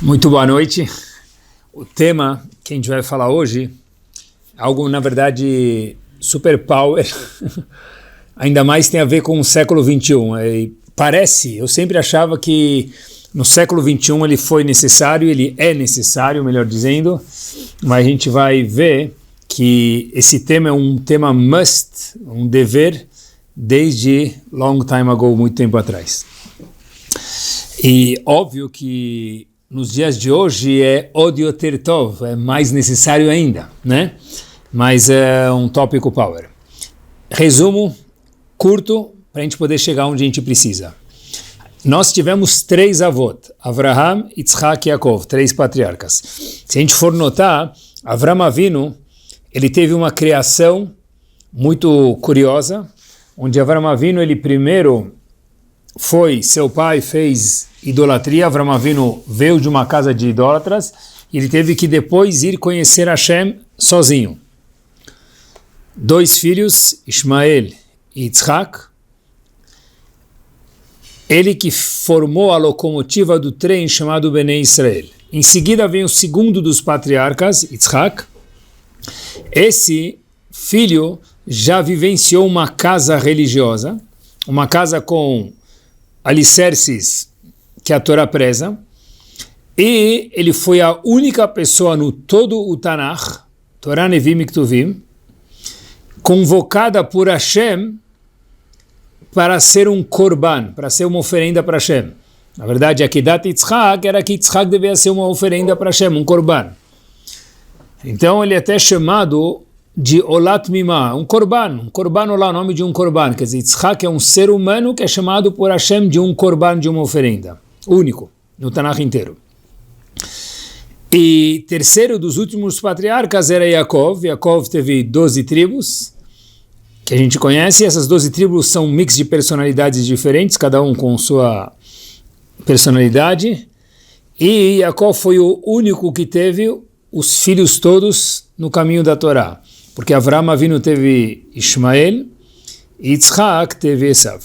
Muito boa noite. O tema que a gente vai falar hoje é algo, na verdade, super power, ainda mais tem a ver com o século XXI. Parece, eu sempre achava que no século XXI ele foi necessário, ele é necessário, melhor dizendo, mas a gente vai ver que esse tema é um tema must, um dever, desde long time ago, muito tempo atrás. E óbvio que nos dias de hoje é od yoter tov, é mais necessário ainda, né? Mas é um tópico power. Resumo curto para a gente poder chegar onde a gente precisa. Nós tivemos 3 avot, Avraham, Yitzhak e Yaakov, 3 patriarcas. Se a gente for notar, Avraham Avinu, ele teve uma criação muito curiosa, onde Avraham Avinu, ele primeiro seu pai fez idolatria, Avraham Avinu veio de uma casa de idólatras, e ele teve que depois ir conhecer Hashem sozinho. 2 filhos, Ishmael e Yitzhak, ele que formou a locomotiva do trem chamado Bnei Israel. Em seguida vem o segundo dos patriarcas, Yitzhak. Esse filho já vivenciou uma casa religiosa, uma casa com alicerces que a Torá preza, e ele foi a única pessoa no todo o Tanakh, Torá Nevim e Ktuvim, convocada por Hashem para ser um korban, para ser uma oferenda para Hashem. Na verdade, a Kedat Yitzhak era que Yitzhak devia ser uma oferenda para Hashem, um korban. Então ele é até chamado de Olat Mimah, um korban olá, o nome de um korban. Quer dizer, Yitzhak é um ser humano que é chamado por Hashem de um korban, de uma oferenda. Único, no Tanakh inteiro. E terceiro dos últimos patriarcas era Yaakov. Yaakov teve 12 tribos, que a gente conhece. Essas 12 tribos são um mix de personalidades diferentes, cada um com sua personalidade. E Yaakov foi o único que teve os filhos todos no caminho da Torá. Porque Avraham Avinu teve Ishmael e Yitzhak teve Esav.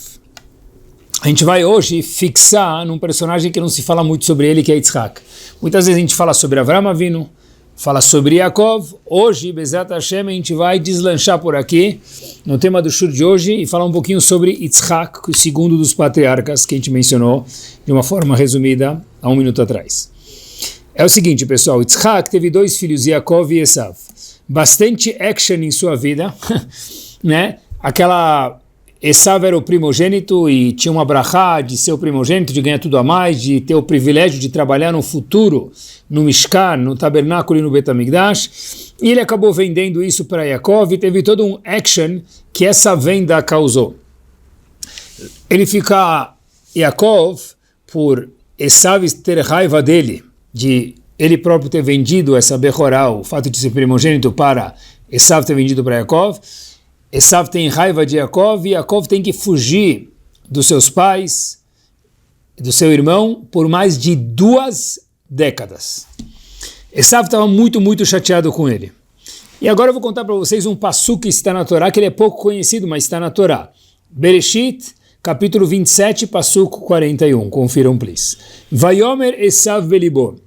A gente vai hoje fixar num personagem que não se fala muito sobre ele, que é Yitzhak. Muitas vezes a gente fala sobre Avraham Avinu, fala sobre Yaakov. Hoje, Bezat Hashem, a gente vai deslanchar por aqui no tema do shur de hoje e falar um pouquinho sobre Yitzhak, o segundo dos patriarcas que a gente mencionou de uma forma resumida há um minuto atrás. É o seguinte, pessoal, Yitzhak teve 2 filhos, Yaakov e Esav. Bastante action em sua vida, né? Esav era o primogênito e tinha uma brachá de ser o primogênito, de ganhar tudo a mais, de ter o privilégio de trabalhar no futuro, no Mishkan, no tabernáculo e no Bet HaMikdash, e ele acabou vendendo isso para Yaakov e teve todo um action que essa venda causou. Ele fica, Yaakov, por Esav ter raiva dele, de ele próprio ter vendido essa Bechorá, o fato de ser primogênito, para Esav ter vendido para Yaakov. Esav tem raiva de Yaakov e Yaakov tem que fugir dos seus pais, do seu irmão, por mais de 2 décadas. Esav estava muito, muito chateado com ele. E agora eu vou contar para vocês um passuco que está na Torá, que ele é pouco conhecido, mas está na Torá. Bereshit, capítulo 27, passuco 41. Confiram, please. Vayomer Esav Belibo.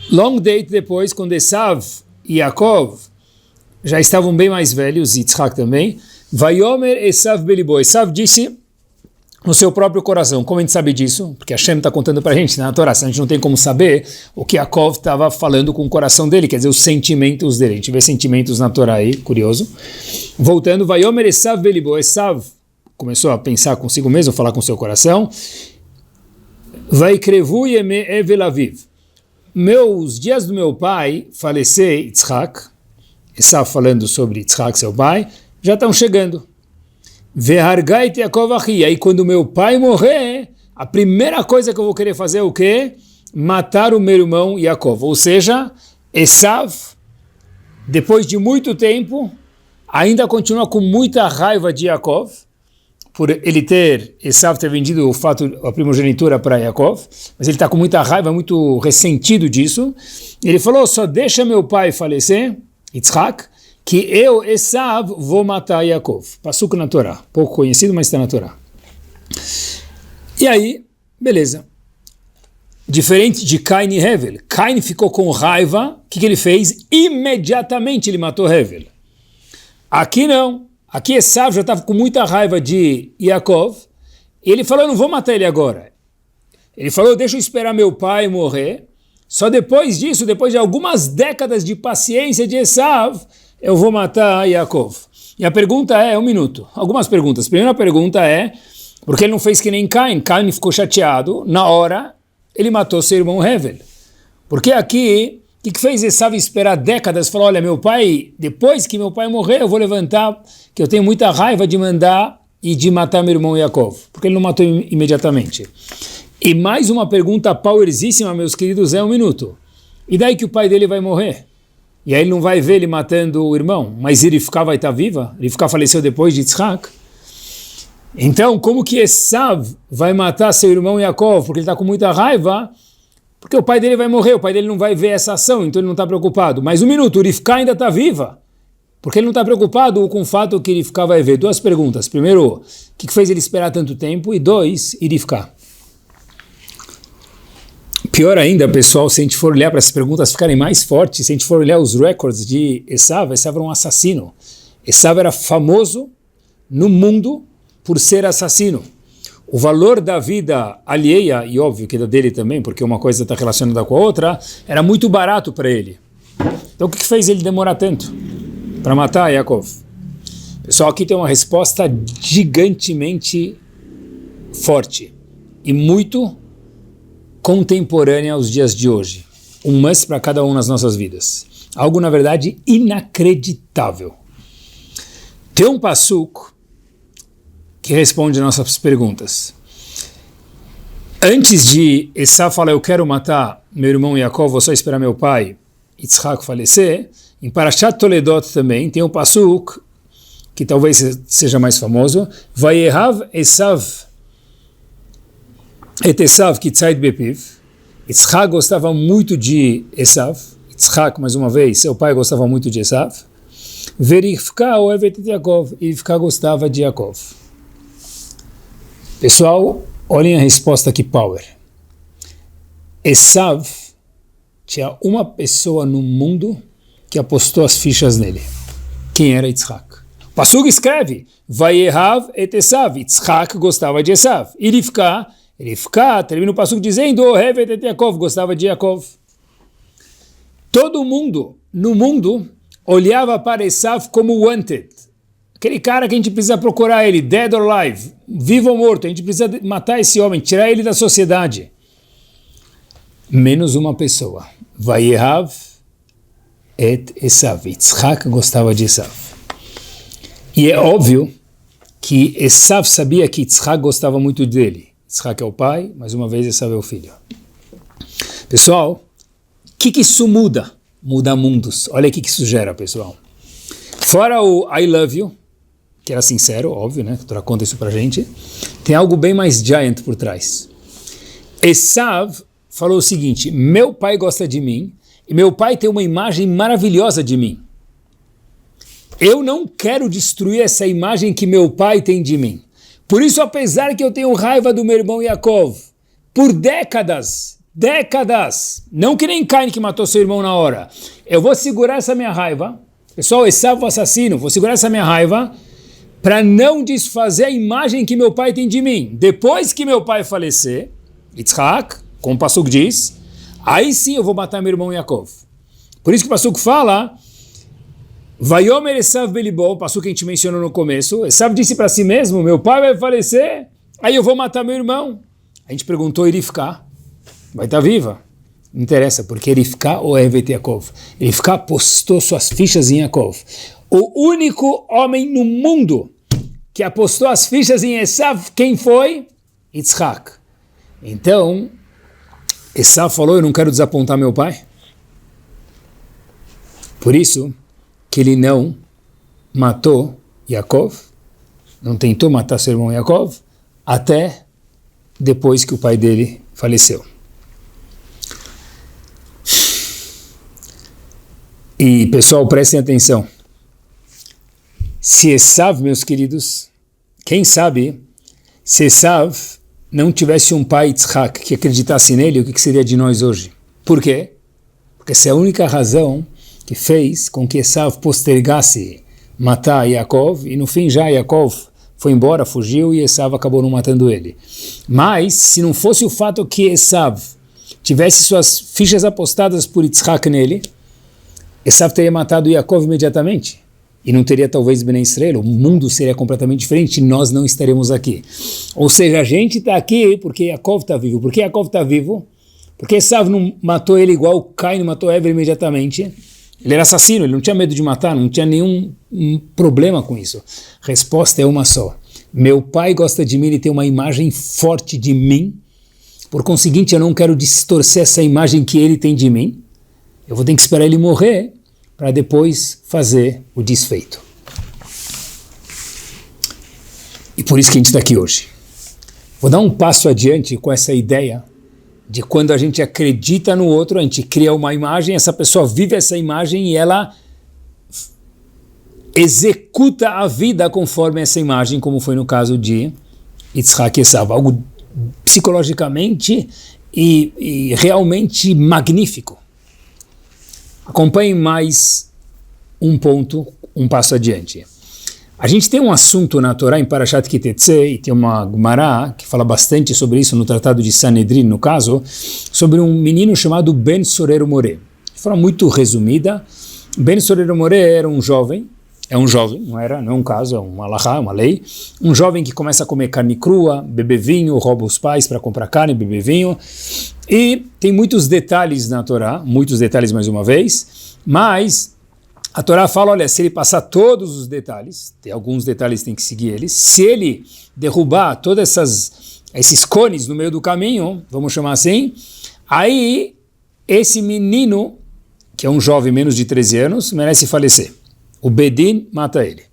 Long date depois, quando Esav e Yaakov já estavam bem mais velhos, Yitzhak também, Vayomer Esav Belibo. Esav disse no seu próprio coração. Como a gente sabe disso? Porque Hashem está contando para a gente na Torá, a gente não tem como saber o que Yaakov estava falando com o coração dele, quer dizer, os sentimentos dele. A gente vê sentimentos na Torá aí, curioso. Voltando, Vayomer Esav Belibo. Esav começou a pensar consigo mesmo, falar com seu coração. Vaikrevu Yeme Evel Aviv. Os dias do meu pai falecer, Yitzhak, Esav falando sobre Yitzhak, seu pai, já estão chegando. Vehargai Yaakov achi. Aí quando meu pai morrer, a primeira coisa que eu vou querer fazer é o quê? Matar o meu irmão Yaakov. Ou seja, Esav, depois de muito tempo, ainda continua com muita raiva de Yaakov, por ele Esav ter vendido a primogenitura para Yaakov, mas ele está com muita raiva, muito ressentido disso. Ele falou, só deixa meu pai falecer, Yitzhak, que eu, Esav, vou matar Yaakov. Passuco na Torá, pouco conhecido, mas está na Torá. E aí, beleza. diferente de Cain e Hevel. Cain ficou com raiva, o que ele fez? Imediatamente ele matou Hevel. Aqui não. Aqui Esav já estava com muita raiva de Yaakov, e ele falou, eu não vou matar ele agora. Ele falou, deixa eu esperar meu pai morrer, só depois disso, depois de algumas décadas de paciência de Esav, eu vou matar Yaakov. E a pergunta é, um minuto, algumas perguntas. A primeira pergunta é, porque ele não fez que nem Cain? Cain ficou chateado, na hora ele matou seu irmão Hevel. Porque aqui, o que fez Esav esperar décadas? Falou, olha, meu pai, depois que meu pai morrer, eu vou levantar, que eu tenho muita raiva de mandar e de matar meu irmão Yaakov. Porque ele não matou imediatamente. E mais uma pergunta powerzíssima, meus queridos, um minuto. E daí que o pai dele vai morrer? E aí ele não vai ver ele matando o irmão, mas Rivka vai estar viva? Rivka faleceu depois de Yitzhak? Então, como que Esav vai matar seu irmão Yaakov? Porque ele está com muita raiva, porque o pai dele vai morrer, o pai dele não vai ver essa ação, então ele não está preocupado. Mas um minuto, Rivka ainda está viva, porque ele não está preocupado com o fato que Rivka vai ver. Duas perguntas. Primeiro, o que fez ele esperar tanto tempo? E dois, Rivka. Pior ainda, pessoal, se a gente for olhar para essas perguntas ficarem mais fortes, se a gente for olhar os records de Esav, Esav era um assassino. Esav era famoso no mundo por ser assassino. O valor da vida alheia, e óbvio que da dele também, porque uma coisa está relacionada com a outra, era muito barato para ele. Então o que fez ele demorar tanto para matar Yaakov? Pessoal, aqui tem uma resposta gigantemente forte e muito contemporânea aos dias de hoje. Um must para cada um nas nossas vidas. Algo, na verdade, inacreditável. Tem um passuco que responde nossas perguntas. Antes de Esav falar, eu quero matar meu irmão Yaakov, vou só esperar meu pai Yitzhak falecer, em Parashat Toledot também tem um passuco que talvez seja mais famoso. Vayehav Esav et Esav kitzait bepiv. Yitzhak gostava muito de Esav. Yitzhak, mais uma vez, seu pai gostava muito de Esav. Verivka ohevet et Yaakov. E Rivka gostava de Yaakov. Pessoal, olhem a resposta aqui, power. Esav tinha uma pessoa no mundo que apostou as fichas nele. Quem era Yitzhak? O passuco escreve, Vayehav et Esav. Yitzhak gostava de Esav. E Rivka termina o passuco dizendo, Ohevet et Yaakov, gostava de Yaakov. Todo mundo no mundo olhava para Esav como wanted. Aquele cara que a gente precisa procurar ele, dead or alive, vivo ou morto, a gente precisa matar esse homem, tirar ele da sociedade. Menos uma pessoa. Vayehav et Esav. Yitzhak gostava de Esav. E é óbvio que Esav sabia que Yitzhak gostava muito dele. Yitzhak é o pai, mais uma vez Esav é o filho. Pessoal, o que isso muda? Muda mundos. Olha o que isso gera, pessoal. Fora o I love you, que era sincero, óbvio, né? A Torá conta isso pra gente. Tem algo bem mais giant por trás. Esav falou o seguinte, meu pai gosta de mim, e meu pai tem uma imagem maravilhosa de mim. Eu não quero destruir essa imagem que meu pai tem de mim. Por isso, apesar que eu tenho raiva do meu irmão Yaakov, por décadas, não que nem Cain que matou seu irmão na hora, eu vou segurar essa minha raiva, pessoal, Esav o assassino, vou segurar essa minha raiva para não desfazer a imagem que meu pai tem de mim. Depois que meu pai falecer, Yitzhak, como o passuco diz, aí sim eu vou matar meu irmão Yaakov. Por isso que o passuco fala, Vayomer Esav belibó, o passuco que a gente mencionou no começo, Esav disse para si mesmo, meu pai vai falecer, aí eu vou matar meu irmão. A gente perguntou, Rivka, vai estar viva? Não interessa, porque Rivka ou Ohevet Yaakov. Rivka apostou suas fichas em Yaakov. O único homem no mundo que apostou as fichas em Esav, quem foi? Yitzhak. Então, Esav falou, eu não quero desapontar meu pai. Por isso que ele não matou Yaakov, não tentou matar seu irmão Yaakov, até depois que o pai dele faleceu. E, pessoal, prestem atenção. Se Esav, meus queridos, quem sabe, se Esav não tivesse um pai Yitzhak que acreditasse nele, o que seria de nós hoje? Por quê? Porque essa é a única razão que fez com que Esav postergasse matar Yaakov, e no fim já Yaakov foi embora, fugiu, e Esav acabou não matando ele. Mas, se não fosse o fato que Esav tivesse suas fichas apostadas por Yitzhak nele, Esav teria matado Yaakov imediatamente. E não teria talvez Bnei Israel, o mundo seria completamente diferente e nós não estaremos aqui. Ou seja, a gente está aqui porque Yaakov está vivo. Por que Yaakov está vivo? Porque Esav não matou ele igual Caim matou Eva imediatamente. Ele era assassino, ele não tinha medo de matar, não tinha nenhum problema com isso. Resposta é uma só. Meu pai gosta de mim, ele tem uma imagem forte de mim. Por conseguinte, eu não quero distorcer essa imagem que ele tem de mim. Eu vou ter que esperar ele morrer para depois fazer o desfeito. E por isso que a gente está aqui hoje. Vou dar um passo adiante com essa ideia de quando a gente acredita no outro, a gente cria uma imagem, essa pessoa vive essa imagem e ela executa a vida conforme essa imagem, como foi no caso de Yitzhak e Esav, algo psicologicamente e realmente magnífico. Acompanhe mais um ponto, um passo adiante. A gente tem um assunto na Torá, em Parashat Ki Tetzei, e tem uma Gemara que fala bastante sobre isso no Tratado de Sanedrin, no caso, sobre um menino chamado Ben Sorero Moré. De forma muito resumida, Ben Sorero Moré era um jovem, não é um caso, é uma halachá, uma lei, um jovem que começa a comer carne crua, beber vinho, rouba os pais para comprar carne, beber vinho, e tem muitos detalhes na Torá, muitos detalhes mais uma vez, mas a Torá fala, olha, se ele passar todos os detalhes, tem alguns detalhes tem que seguir eles, se ele derrubar todos esses cones no meio do caminho, vamos chamar assim, aí esse menino, que é um jovem menos de 13 anos, merece falecer. O Bedin mata ele.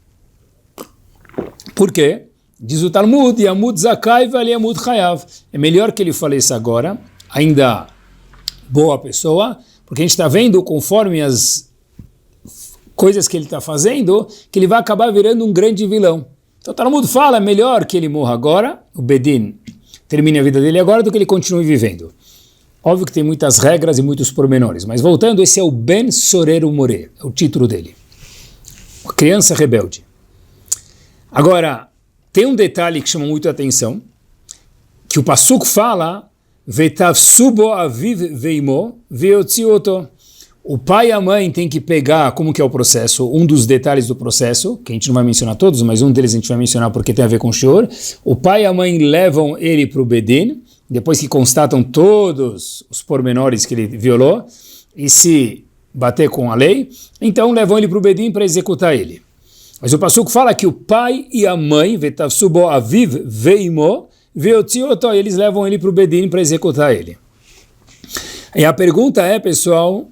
Por quê? Diz o Talmud, Yamud Zakai vale Yamud Chayav. É melhor que ele faleça agora, ainda boa pessoa, porque a gente está vendo, conforme as coisas que ele está fazendo, que ele vai acabar virando um grande vilão. Então o Talmud fala, é melhor que ele morra agora, o Bedin termine a vida dele agora, do que ele continue vivendo. Óbvio que tem muitas regras e muitos pormenores, mas voltando, esse é o Ben Sorero Moré, é o título dele. Uma criança rebelde. Agora, tem um detalhe que chama muito a atenção, que o Pasuk fala, Vetav subo aviv veimo veotzioto. O pai e a mãe têm que pegar, como que é o processo, um dos detalhes do processo, que a gente não vai mencionar todos, mas um deles a gente vai mencionar porque tem a ver com o shiur. O pai e a mãe levam ele para o Bedin, depois que constatam todos os pormenores que ele violou, e se bater com a lei, então levam ele para o Bedin para executar ele. Mas o Pasuk fala que o pai e a mãe, Vetav subo aviv veimo veotzioto, eles levam ele para o Bedin para executar ele. E a pergunta é, pessoal,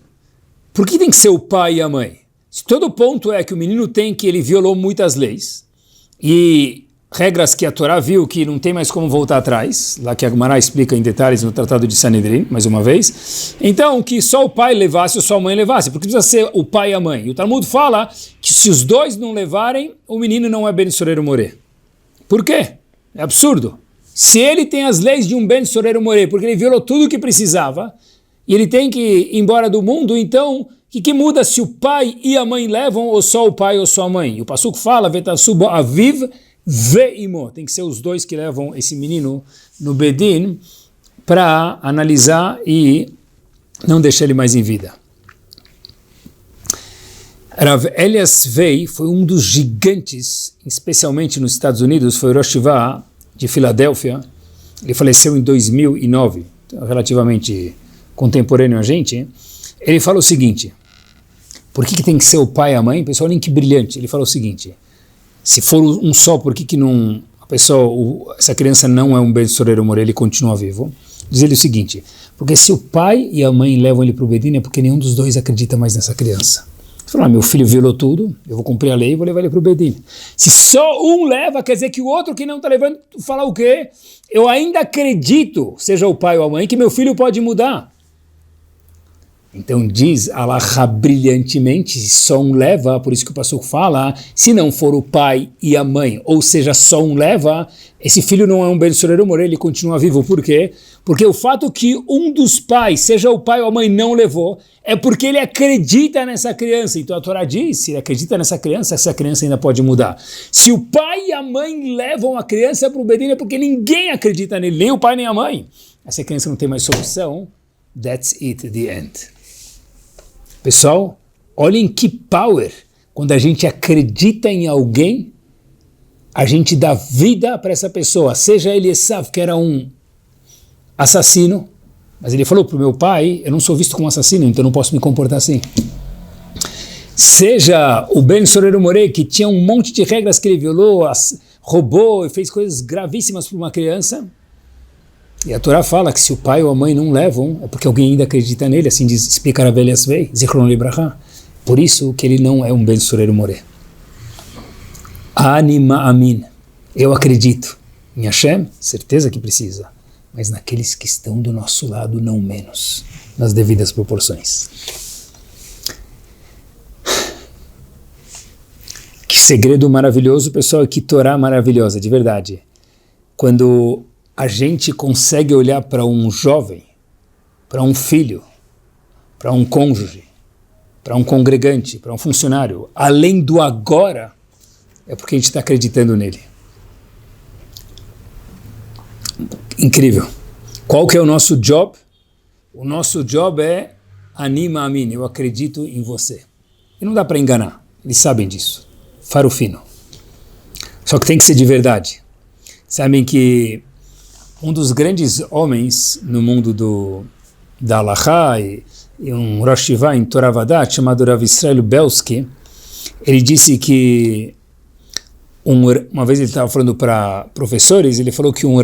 por que tem que ser o pai e a mãe? Se todo ponto é que o menino ele violou muitas leis, e regras que a Torá viu que não tem mais como voltar atrás, lá que a Gemara explica em detalhes no Tratado de Sanedrin, mais uma vez, então que só o pai levasse ou só a mãe levasse, porque precisa ser o pai e a mãe. E o Talmud fala que se os dois não levarem, o menino não é Ben Sorero Moré. Por quê? É absurdo. Se ele tem as leis de um Ben Sorero Moré, porque ele violou tudo o que precisava, e ele tem que ir embora do mundo, então o que muda se o pai e a mãe levam, ou só o pai ou só a mãe? E o Pasuk fala, Vetav subo aviv veimo, tem que ser os dois que levam esse menino no Bedin para analisar e não deixar ele mais em vida. Rav Elias Vei foi um dos gigantes, especialmente nos Estados Unidos, foi o Rosh Yeshiva de Filadélfia. Ele faleceu em 2009, relativamente contemporâneo a gente. Hein? Ele fala o seguinte, por que tem que ser o pai e a mãe? Pessoal, olhem que brilhante. Ele fala o seguinte, se for um só, por que não, essa criança não é um Ben Sorero Moré, ele continua vivo? Diz ele o seguinte, porque se o pai e a mãe levam ele para o Bedin, é porque nenhum dos dois acredita mais nessa criança. Ele fala, meu filho violou tudo, eu vou cumprir a lei e vou levar ele para o Bedin. Se só um leva, quer dizer que o outro que não está levando, fala o quê? Eu ainda acredito, seja o pai ou a mãe, que meu filho pode mudar. Então diz Alahá brilhantemente, só um leva, por isso que o Pasuk fala, se não for o pai e a mãe, ou seja, só um leva, esse filho não é um Ben Sorero Moré, ele continua vivo. Por quê? Porque o fato que um dos pais, seja o pai ou a mãe, não levou, é porque ele acredita nessa criança. Então a Torá diz, se ele acredita nessa criança, essa criança ainda pode mudar. Se o pai e a mãe levam a criança para o Bedin, é porque ninguém acredita nele, nem o pai nem a mãe. Essa criança não tem mais solução. That's it, the end. Pessoal, olhem que power. Quando a gente acredita em alguém, a gente dá vida para essa pessoa, seja ele Esav, que era um assassino, mas ele falou para o meu pai, eu não sou visto como assassino, então não posso me comportar assim. Seja o Ben Sorero Moré, que tinha um monte de regras que ele violou, roubou e fez coisas gravíssimas para uma criança, e a Torá fala que se o pai ou a mãe não levam, é porque alguém ainda acredita nele, assim diz, explica Rav Elias Vei, Zichron Libraha. Por isso que ele não é um Ben Sorero Moré. Anima Amin, eu acredito em Hashem, certeza que precisa, mas naqueles que estão do nosso lado, não menos, nas devidas proporções. Que segredo maravilhoso, pessoal, que Torá maravilhosa, de verdade. Quando a gente consegue olhar para um jovem, para um filho, para um cônjuge, para um congregante, para um funcionário, além do agora, é porque a gente está acreditando nele. Incrível. Qual que é o nosso job? O nosso job é anima a mim, eu acredito em você. E não dá para enganar, eles sabem disso. Faro fino. Só que tem que ser de verdade. Sabem que um dos grandes homens no mundo da Halachá e um Rosh Yeshiva em Toravadat, chamado Rav Israel Belsky, ele disse que uma vez ele estava falando para professores, ele falou que um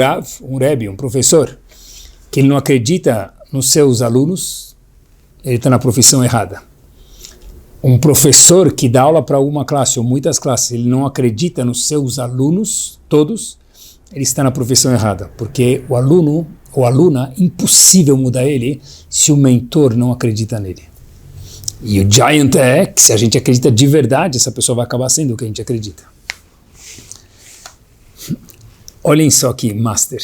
Rebbe, um professor, que ele não acredita nos seus alunos, ele está na profissão errada. Um professor que dá aula para uma classe ou muitas classes, ele não acredita nos seus alunos, todos, ele está na profissão errada, porque o aluno ou aluna, impossível mudar ele se o mentor não acredita nele. E o giant é que se a gente acredita de verdade, essa pessoa vai acabar sendo o que a gente acredita. Olhem só aqui, master.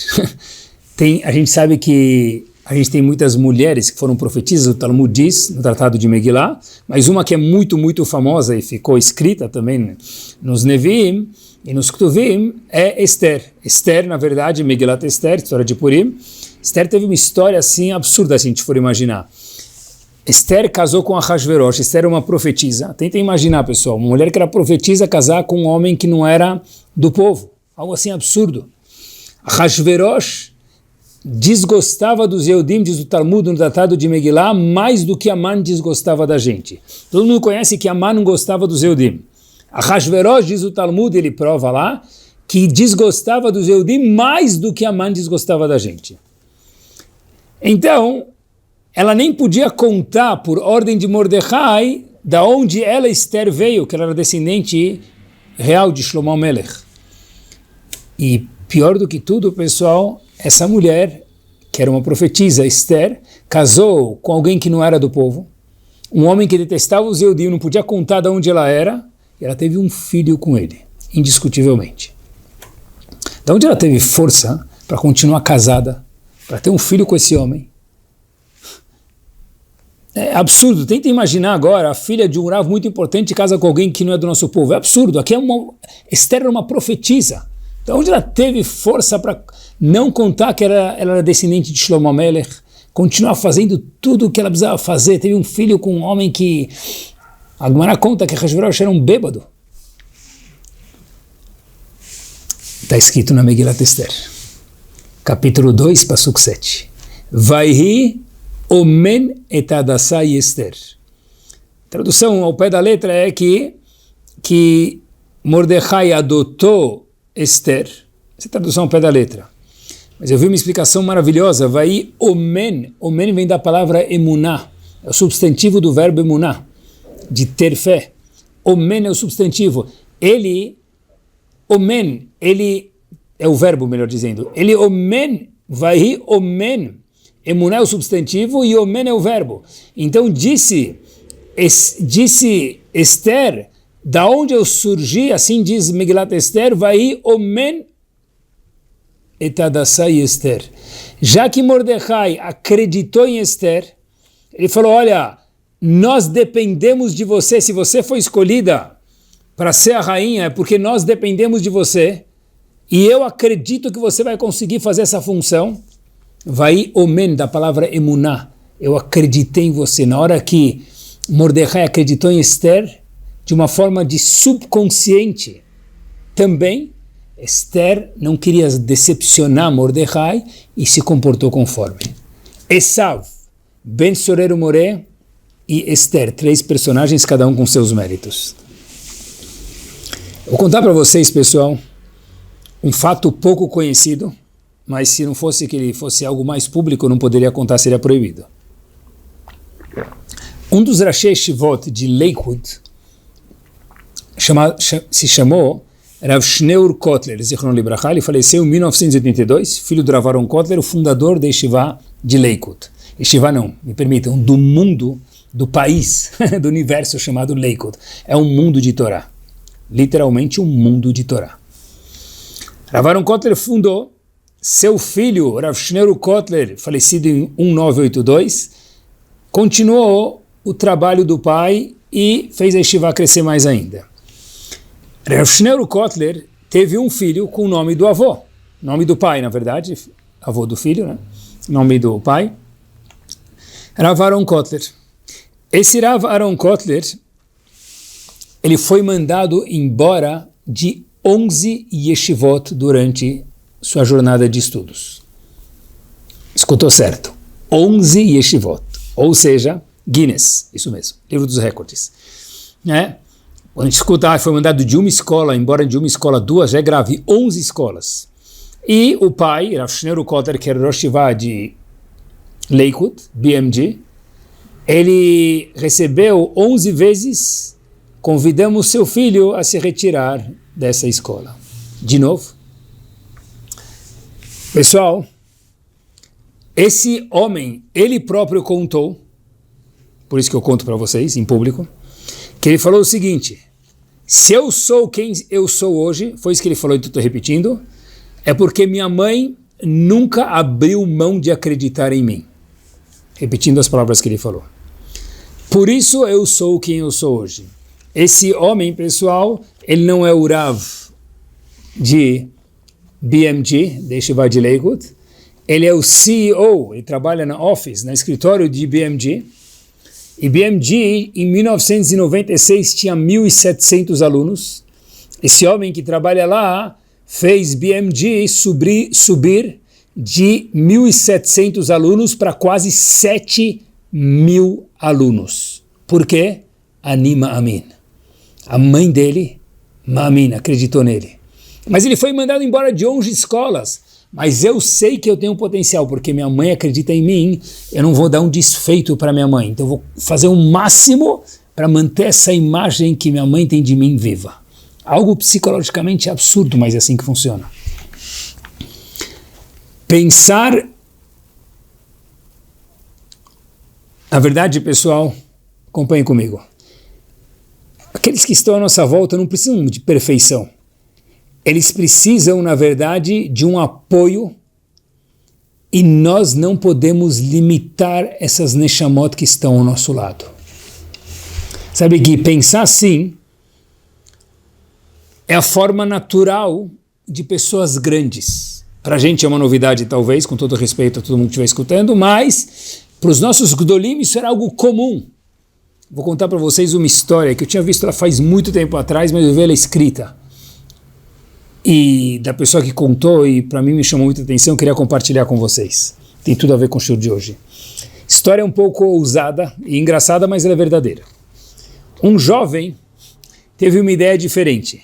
A gente sabe que a gente tem muitas mulheres que foram profetisas, o Talmud diz, no Tratado de Megillah, mas uma que é muito, muito famosa e ficou escrita também nos Nevi'im e nos Ktuvim é Esther. Esther, na verdade, Megillat Esther, história de Purim. Esther teve uma história assim absurda, se a gente for imaginar. Esther casou com Ahasverosh. Esther é uma profetisa. Tentem imaginar, pessoal, uma mulher que era profetisa casar com um homem que não era do povo. Algo assim absurdo. Ahasverosh desgostava dos Yehudim, diz o Talmud no Tratado de Megillah, mais do que Aman desgostava da gente. Todo mundo conhece que Aman não gostava dos Yehudim. Ahasverosh, diz o Talmud, ele prova lá, que desgostava dos Yehudim mais do que Aman desgostava da gente. Então, ela nem podia contar, por ordem de Mordecai, da onde ela, Esther, veio, que ela era descendente real de Shlomo HaMelech. E pior do que tudo, pessoal, essa mulher, que era uma profetisa, Esther, casou com alguém que não era do povo, um homem que detestava os Yehudim, não podia contar de onde ela era, e ela teve um filho com ele, indiscutivelmente. De onde ela teve força para continuar casada, para ter um filho com esse homem? É absurdo. Tenta imaginar agora a filha de um Rav muito importante casa com alguém que não é do nosso povo. É absurdo. Aqui Esther era uma profetisa. De onde ela teve força para não contar que ela era descendente de Shlomo HaMelech, continuar fazendo tudo o que ela precisava fazer? Teve um filho com um homem que a Gemara conta que Ahasverosh era um bêbado. Está escrito na Megillat Esther, capítulo 2, Pasuk 7. Vaihi omen et hadassai Esther. Tradução ao pé da letra é que Mordecai adotou Esther. Essa é a tradução ao pé da letra. Mas eu vi uma explicação maravilhosa. Vai omen. Omen vem da palavra emuná. É o substantivo do verbo emuná, de ter fé. Omen é o substantivo. Omen, ele é o verbo, melhor dizendo. Ele omen, vai omen. Emuná é o substantivo e omen é o verbo. Então disse Esther, da onde eu surgi, assim diz Megillat Esther, vai omen et Hadassah e Esther. Já que Mordecai acreditou em Esther, ele falou, olha, nós dependemos de você, se você foi escolhida para ser a rainha, é porque nós dependemos de você, e eu acredito que você vai conseguir fazer essa função. Vai omen, da palavra emuná, eu acreditei em você. Na hora que Mordecai acreditou em Esther, de uma forma de subconsciente, também Esther não queria decepcionar Mordecai e se comportou conforme. Esav, Ben Sorero Moré e Esther, 3 personagens, cada um com seus méritos. Vou contar para vocês, pessoal, um fato pouco conhecido, mas se não fosse que ele fosse algo mais público, não poderia contar, seria proibido. Um dos Rashei Shivot de Lakewood se chamou Rav Shneur Kotler, Zichron Libracha. Ele faleceu em 1982, filho do Rav Aaron Kotler, o fundador da Yeshiva de Lakewood. Yeshiva não, me permitam, do mundo, do país, do universo chamado Lakewood. É um mundo de Torá. Literalmente um mundo de Torá. Rav Aaron Kotler fundou, seu filho, Rav Shneur Kotler, falecido em 1982, continuou o trabalho do pai e fez a Yeshiva crescer mais ainda. Rav Shneur Kotler teve um filho com o nome do avô, nome do pai, na verdade, avô do filho, né? Nome do pai, Rav Aaron Kotler. Esse Rav Aaron Kotler, ele foi mandado embora de 11 yeshivot durante sua jornada de estudos. Escutou certo, 11 yeshivot, ou seja, Guinness, isso mesmo, livro dos recordes, né? Quando a gente escuta, foi mandado de uma escola, embora de uma escola 2, já é grave, 11 escolas. E o pai, Rav Shneur Kotler, que era Rosh Yeshiva de Lakewood, BMG, ele recebeu 11 vezes, convidamos seu filho a se retirar dessa escola. De novo. Pessoal, esse homem, ele próprio contou, por isso que eu conto para vocês, em público, que ele falou o seguinte, se eu sou quem eu sou hoje, foi isso que ele falou e estou repetindo, é porque minha mãe nunca abriu mão de acreditar em mim. Repetindo as palavras que ele falou. Por isso eu sou quem eu sou hoje. Esse homem, pessoal, ele não é o Rav de BMG, de Yeshiva de Lakewood, ele é o CEO, ele trabalha na office, no escritório de BMG, e BMG, em 1996, tinha 1.700 alunos. Esse homem que trabalha lá fez BMG subir de 1.700 alunos para quase 7.000 alunos. Por quê? Anima Amin. A mãe dele, Ma'amin, acreditou nele. Mas ele foi mandado embora de 11 escolas. Mas eu sei que eu tenho potencial, porque minha mãe acredita em mim, eu não vou dar um desfeito para minha mãe. Então eu vou fazer o máximo para manter essa imagem que minha mãe tem de mim viva. Algo psicologicamente absurdo, mas é assim que funciona. Pensar... Na verdade, pessoal, acompanhem comigo. Aqueles que estão à nossa volta não precisam de perfeição. Eles precisam, na verdade, de um apoio e nós não podemos limitar essas neshamot que estão ao nosso lado. Sabe, Gui, pensar assim é a forma natural de pessoas grandes. Para a gente é uma novidade, talvez, com todo respeito a todo mundo que estiver escutando, mas para os nossos Gdolim isso era algo comum. Vou contar para vocês uma história que eu tinha visto ela faz muito tempo atrás, mas eu vi ela escrita. E da pessoa que contou, e para mim me chamou muita atenção, eu queria compartilhar com vocês. Tem tudo a ver com o show de hoje. História um pouco ousada e engraçada, mas ela é verdadeira. Um jovem teve uma ideia diferente.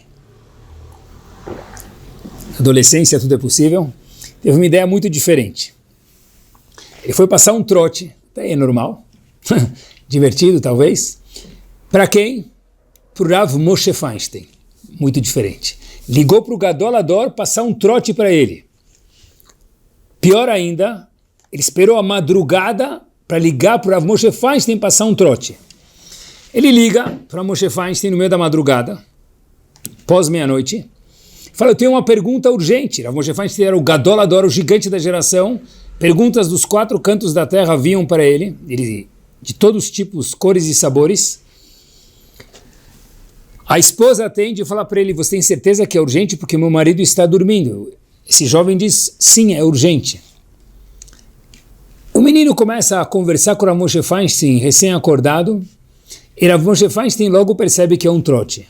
Adolescência, tudo é possível. Teve uma ideia muito diferente. Ele foi passar um trote, até aí é normal, divertido talvez. Para quem? Para o Rav Moshe Feinstein. Muito diferente. Ligou para o Gadol Hador passar um trote para ele. Pior ainda, ele esperou a madrugada para ligar para o Rav Moshe Feinstein passar um trote. Ele liga para o Moshe Feinstein no meio da madrugada, pós meia-noite, Fala, eu tenho uma pergunta urgente. Rav Moshe Feinstein era o Gadol Hador, o gigante da geração. Perguntas dos 4 cantos da terra vinham para ele, de todos os tipos, cores e sabores. A esposa atende e fala para ele, você tem certeza que é urgente porque meu marido está dormindo? Esse jovem diz, sim, é urgente. O menino começa a conversar com Rav Moshe Feinstein, recém-acordado, e Rav Moshe Feinstein logo percebe que é um trote.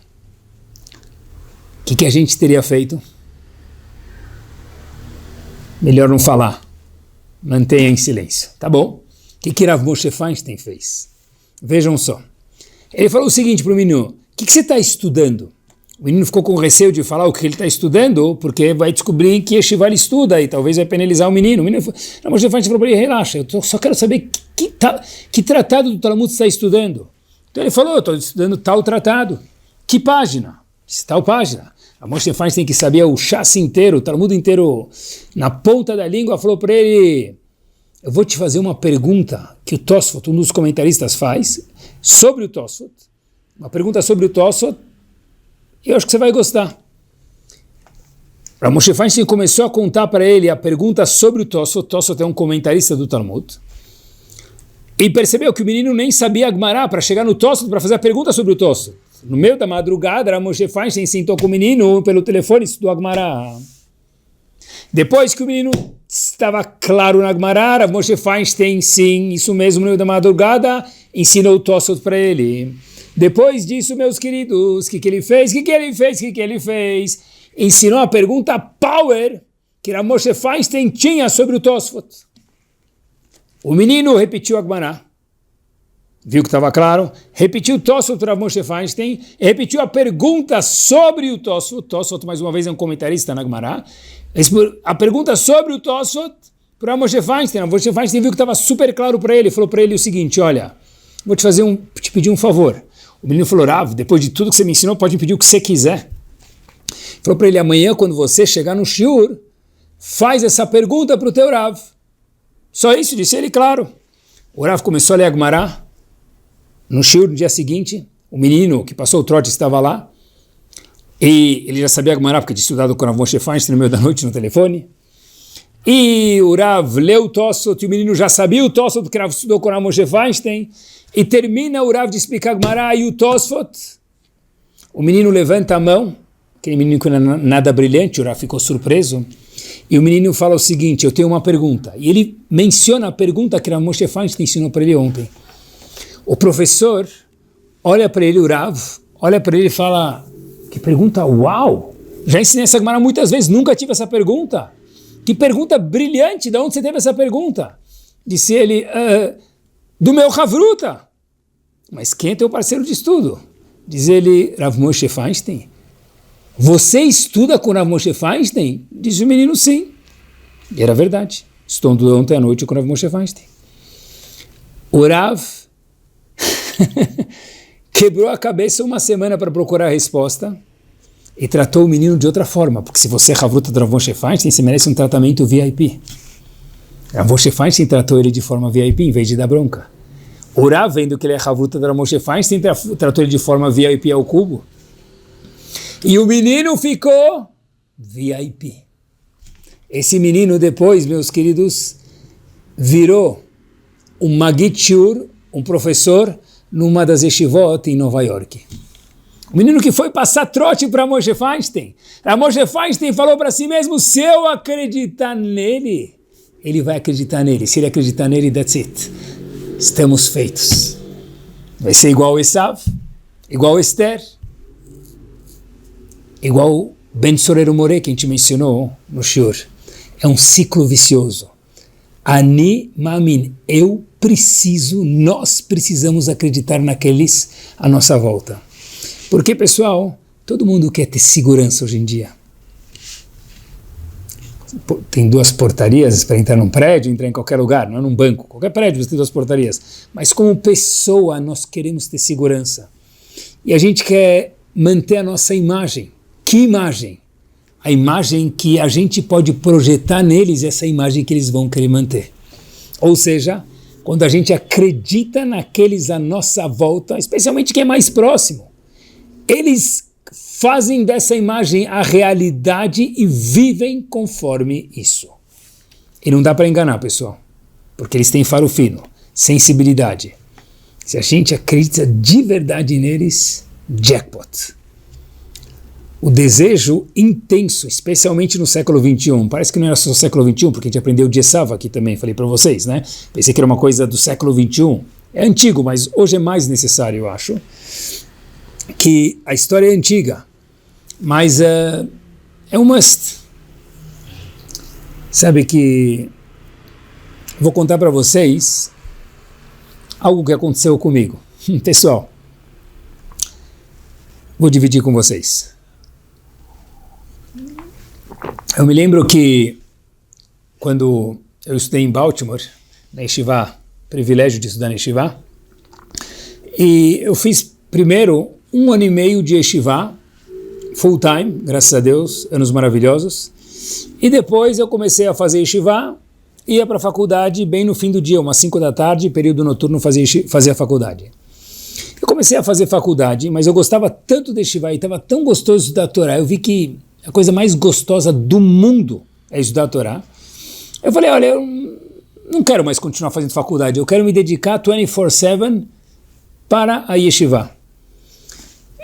O que a gente teria feito? Melhor não falar. Mantenha em silêncio. Tá bom? O que Rav Moshe Feinstein fez? Vejam só. Ele falou o seguinte para o menino, o que você está estudando? O menino ficou com receio de falar o que ele está estudando, porque vai descobrir que Yeshiva ele estuda e talvez vai penalizar o menino. O menino Rav Moshe Feinstein falou para ele, relaxa, eu só quero saber que tratado do Talmud você está estudando. Então ele falou, eu estou estudando tal tratado. Que página? Tal página. A Moshe Feinstein que sabia o chassi inteiro, o Talmud inteiro na ponta da língua, falou para ele, eu vou te fazer uma pergunta que o Tosfot, um dos comentaristas, faz sobre o Tosfot. Uma pergunta sobre o Tosfot, e eu acho que você vai gostar. A Moshe Feinstein começou a contar para ele a pergunta sobre o Tosfot. O Tosfot é um comentarista do Talmud. E percebeu que o menino nem sabia Agmará para chegar no Tosfot para fazer a pergunta sobre o Tosfot. No meio da madrugada, a Moshe Feinstein sentou com o menino pelo telefone e estudou Agmará. Depois que o menino estava claro na Agmará, a Moshe Feinstein, sim, isso mesmo, no meio da madrugada, ensinou o Tosfot para ele. Depois disso, meus queridos, o que ele fez? O que ele fez? Ensinou a pergunta power que a Moshe Feinstein tinha sobre o Tosfot. O menino repetiu a Agmará. Viu que estava claro? Repetiu o Tosfot para Moshe Feinstein, repetiu a pergunta sobre o Tosfot. Tosfot, mais uma vez, é um comentarista na Gemara. A pergunta sobre o Tosfot para Moshe Feinstein. Moshe Feinstein viu que estava super claro para ele. Falou para ele o seguinte, olha, vou te pedir um favor. O menino falou, Rav, depois de tudo que você me ensinou, pode me pedir o que você quiser. Falou para ele, amanhã, quando você chegar no shiur, faz essa pergunta para o teu Rav. Só isso, disse ele, claro. O Rav começou a ler a Gemara. No shiur, no dia seguinte, o menino que passou o trote estava lá, e ele já sabia Agmará, porque tinha estudado com o Rav Moshe Feinstein no meio da noite no telefone, e o Rav leu o Tosfot, e o menino já sabia o Tosfot, porque o Rav estudou com o Rav Moshe Feinstein, e termina o Rav de explicar Agmará e o Tosfot, o menino levanta a mão, aquele menino que não é nada brilhante, o Rav ficou surpreso, e o menino fala o seguinte, eu tenho uma pergunta, e ele menciona a pergunta que o Rav Moshe Feinstein ensinou para ele ontem. O professor olha para ele, o Rav, olha para ele e fala, que pergunta, uau! Já ensinei essa Gemara muitas vezes, nunca tive essa pergunta. Que pergunta brilhante, de onde você teve essa pergunta? Disse ele, do meu Havruta. Mas quem é teu parceiro de estudo? Diz ele, Rav Moshe Feinstein. Você estuda com Rav Moshe Feinstein? Diz o menino, sim. E era verdade. Estudou ontem à noite com Rav Moshe Feinstein. O Rav quebrou a cabeça uma semana para procurar a resposta e tratou o menino de outra forma, porque se você é Havruta do Rav Moshe Feinstein, você merece um tratamento VIP. Rav Moshe Feinstein tratou ele de forma VIP em vez de dar bronca. O Rav, vendo que ele é Havruta do Rav Moshe Feinstein, tratou ele de forma VIP ao cubo. E o menino ficou VIP. Esse menino depois, meus queridos, virou um Magid Shiur, um professor numa das yeshivot em Nova York. O menino que foi passar trote para Moshe Feinstein. A Moshe Feinstein falou para si mesmo, se eu acreditar nele, ele vai acreditar nele. Se ele acreditar nele, that's it. Estamos feitos. Vai ser igual Esav, igual Esther, igual Ben Sorero More, que a gente mencionou no shiur. É um ciclo vicioso. Ani Mamin, nós precisamos acreditar naqueles à nossa volta. Porque, pessoal, todo mundo quer ter segurança hoje em dia. Tem 2 portarias para entrar num prédio, entrar em qualquer lugar, não é num banco. Qualquer prédio você tem 2 portarias. Mas como pessoa, nós queremos ter segurança. E a gente quer manter a nossa imagem. Que imagem? A imagem que a gente pode projetar neles, essa imagem que eles vão querer manter. Ou seja, quando a gente acredita naqueles à nossa volta, especialmente quem é mais próximo, eles fazem dessa imagem a realidade e vivem conforme isso. E não dá para enganar, pessoal, porque eles têm faro fino, sensibilidade. Se a gente acredita de verdade neles, jackpot. O desejo intenso, especialmente no século XXI, parece que não era só o século XXI, porque a gente aprendeu de Esav aqui também, falei para vocês, né? Pensei que era uma coisa do século XXI. É antigo, mas hoje é mais necessário, eu acho, que a história é antiga, mas é um must. Sabe que vou contar para vocês algo que aconteceu comigo. Pessoal, vou dividir com vocês. Eu me lembro que quando eu estudei em Baltimore, na Yeshiva, privilégio de estudar na Yeshiva, e eu fiz primeiro 1 ano e meio de Yeshiva, full time, graças a Deus, anos maravilhosos, e depois eu comecei a fazer Yeshiva, ia para a faculdade bem no fim do dia, umas 5 da tarde, período noturno, fazia a faculdade. Eu comecei a fazer faculdade, mas eu gostava tanto de Yeshiva e estava tão gostoso de estudar a Torá, eu vi que a coisa mais gostosa do mundo é estudar a Torá. Eu falei, olha, eu não quero mais continuar fazendo faculdade, eu quero me dedicar 24/7 para a Yeshiva.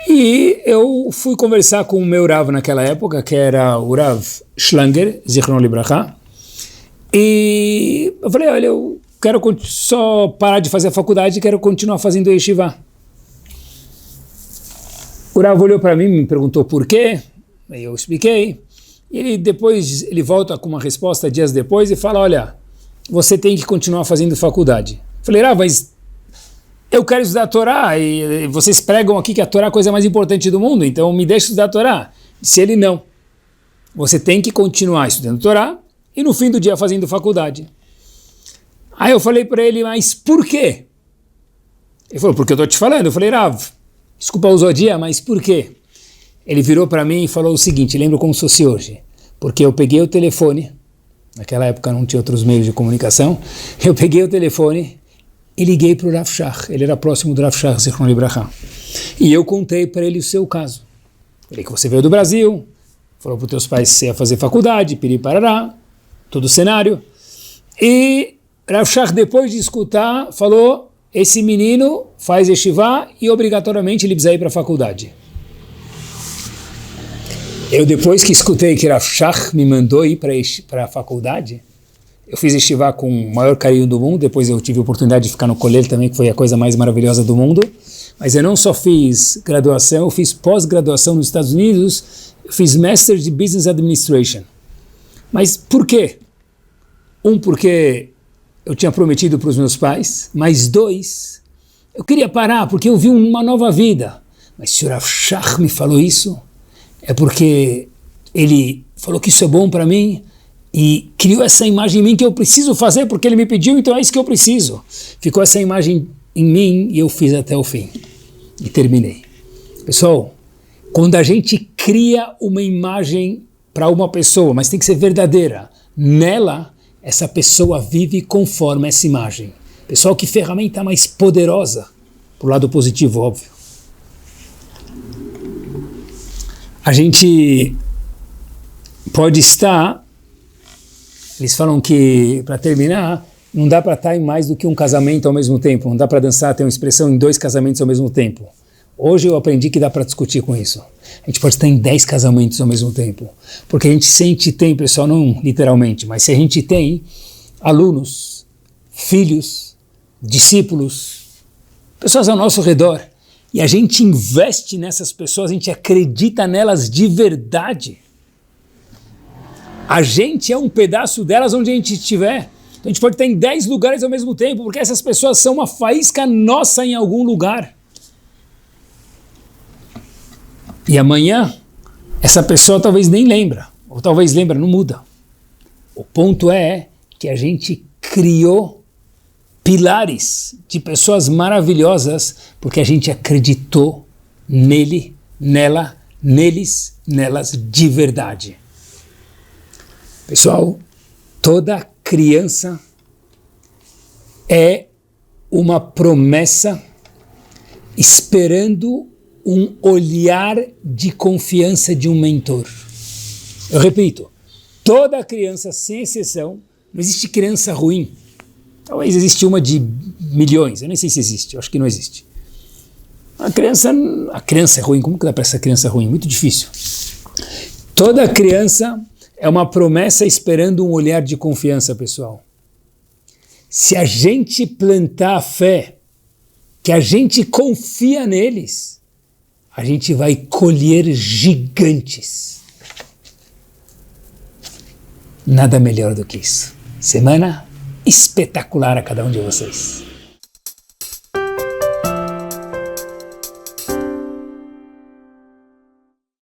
E eu fui conversar com o meu Rav naquela época, que era o Rav Schlanger, Zichron Libracha, e eu falei, olha, eu quero só parar de fazer a faculdade e quero continuar fazendo Yeshiva. O Rav olhou para mim e me perguntou por quê, aí eu expliquei, e depois ele volta com uma resposta dias depois e fala, olha, você tem que continuar fazendo faculdade. Eu falei, Rav, mas eu quero estudar a Torá, e vocês pregam aqui que a Torá é a coisa mais importante do mundo, então me deixe estudar a Torá. Disse ele, não. Você tem que continuar estudando a Torá e no fim do dia fazendo faculdade. Aí eu falei para ele, mas por quê? Ele falou, porque eu estou te falando. Eu falei, Rav, desculpa a ousadia, mas por quê? Ele virou para mim e falou o seguinte, lembro como se fosse hoje, porque eu peguei o telefone, naquela época não tinha outros meios de comunicação, eu peguei o telefone e liguei para o Rav Shach, ele era próximo do Rav Shach, Zichron Libracha, e eu contei para ele o seu caso. Falei que você veio do Brasil, falou para os teus pais que você ia fazer faculdade, piriparará, todo o cenário, e Rav Shach, depois de escutar, falou, esse menino faz yeshiva e obrigatoriamente ele precisa ir para a faculdade. Eu depois que escutei que Rav Shach me mandou ir para a faculdade, eu fiz yeshiva com o maior carinho do mundo, depois eu tive a oportunidade de ficar no Kolel também, que foi a coisa mais maravilhosa do mundo, mas eu não só fiz graduação, eu fiz pós-graduação nos Estados Unidos, eu fiz Master de Business Administration. Mas por quê? Porque eu tinha prometido para os meus pais, mas 2, eu queria parar porque eu vi uma nova vida. Mas se o Rav Shach me falou isso, é porque ele falou que isso é bom para mim, e criou essa imagem em mim que eu preciso fazer porque ele me pediu, então é isso que eu preciso. Ficou essa imagem em mim e eu fiz até o fim. E terminei. Pessoal, quando a gente cria uma imagem para uma pessoa, mas tem que ser verdadeira, nela, essa pessoa vive conforme essa imagem. Pessoal, que ferramenta mais poderosa, pro lado positivo, óbvio. A gente pode estar... Eles falam que, para terminar, não dá para estar em mais do que um casamento ao mesmo tempo, não dá para dançar, ter uma expressão em 2 casamentos ao mesmo tempo. Hoje eu aprendi que dá para discutir com isso. A gente pode estar em 10 casamentos ao mesmo tempo, porque a gente tem, pessoal, não literalmente, mas se a gente tem alunos, filhos, discípulos, pessoas ao nosso redor, e a gente investe nessas pessoas, a gente acredita nelas de verdade, a gente é um pedaço delas onde a gente estiver. Então a gente pode estar em 10 lugares ao mesmo tempo, porque essas pessoas são uma faísca nossa em algum lugar. E amanhã, essa pessoa talvez nem lembra, ou talvez lembra, não muda. O ponto é que a gente criou pilares de pessoas maravilhosas, porque a gente acreditou nele, nela, neles, nelas de verdade. Pessoal, toda criança é uma promessa esperando um olhar de confiança de um mentor. Eu repito, toda criança, sem exceção, não existe criança ruim. Talvez existe uma de milhões, eu nem sei se existe, eu acho que não existe. A criança é ruim, como que dá para essa criança ruim? Muito difícil. Toda criança é uma promessa esperando um olhar de confiança, pessoal. Se a gente plantar a fé, que a gente confia neles, a gente vai colher gigantes. Nada melhor do que isso. Semana espetacular a cada um de vocês.